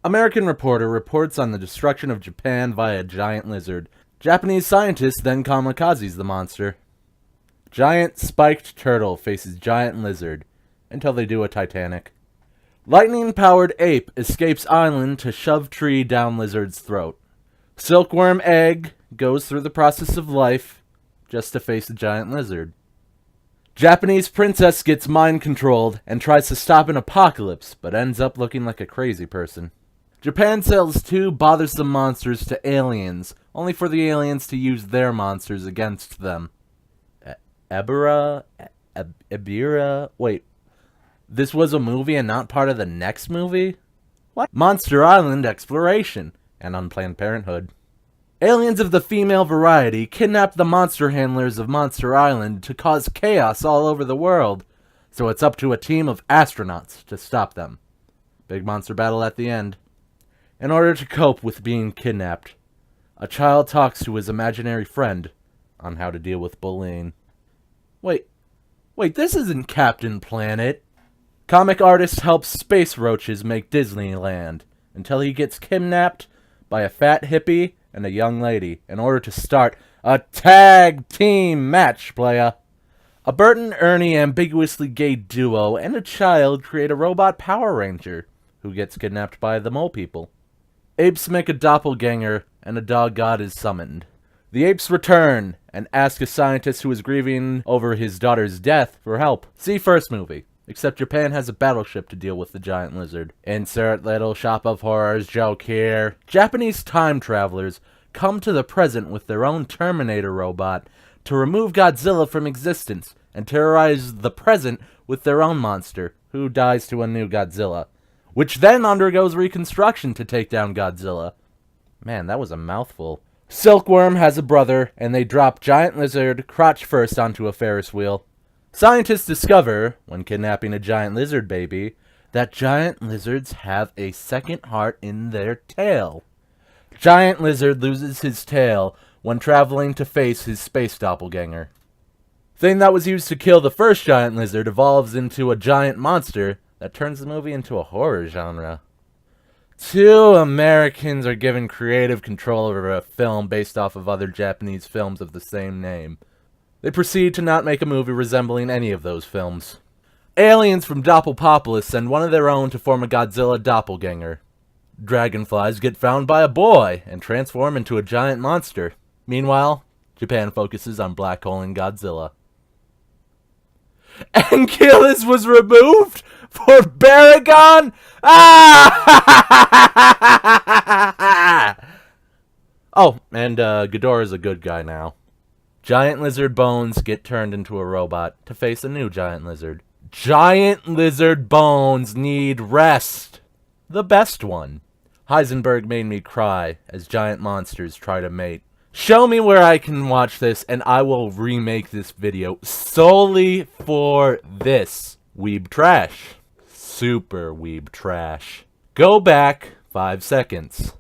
American reporter reports on the destruction of Japan via giant lizard. Japanese scientists then kamikazes the monster. Giant spiked turtle faces giant lizard until they do a Titanic. Lightning-powered ape escapes island to shove tree down lizard's throat. Silkworm egg goes through the process of life just to face a giant lizard. Japanese princess gets mind-controlled and tries to stop an apocalypse, but ends up looking like a crazy person. Japan sells 2 bothersome monsters to aliens, only for the aliens to use their monsters against them. Ebira? Wait, this was a movie and not part of the next movie? What? Monster Island exploration and Unplanned Parenthood. Aliens of the female variety kidnap the monster handlers of Monster Island to cause chaos all over the world, so it's up to a team of astronauts to stop them. Big monster battle at the end. In order to cope with being kidnapped, a child talks to his imaginary friend on how to deal with bullying. Wait, this isn't Captain Planet. Comic artist helps space roaches make Disneyland until he gets kidnapped by a fat hippie and a young lady in order to start a tag team match, playa. A Bert and Ernie ambiguously gay duo and a child create a robot Power Ranger who gets kidnapped by the mole people. Apes make a doppelganger and a dog god is summoned. The apes return and ask a scientist who is grieving over his daughter's death for help. See first movie. Except Japan has a battleship to deal with the giant lizard. Insert little shop of horrors joke here. Japanese time travelers come to the present with their own Terminator robot to remove Godzilla from existence and terrorize the present with their own monster, who dies to a new Godzilla, which then undergoes reconstruction to take down Godzilla. Man, that was a mouthful. Silkworm has a brother, and they drop giant lizard crotch first onto a Ferris wheel. Scientists discover, when kidnapping a giant lizard baby, that giant lizards have a second heart in their tail. Giant lizard loses his tail when traveling to face his space doppelganger. Thing that was used to kill the first giant lizard evolves into a giant monster that turns the movie into a horror genre. 2 Americans are given creative control over a film based off of other Japanese films of the same name. They proceed to not make a movie resembling any of those films. Aliens from Doppelpopolis send one of their own to form a Godzilla doppelganger. Dragonflies get found by a boy and transform into a giant monster. Meanwhile, Japan focuses on black hole and Godzilla. Ankylos was removed for Baragon? Ah! Oh, and Ghidorah's a good guy now. Giant lizard bones get turned into a robot to face a new giant lizard. Giant lizard bones need rest. The best one. Heisenberg made me cry as giant monsters try to mate. Show me where I can watch this and I will remake this video solely for this. Weeb trash. Super weeb trash. Go back 5 seconds.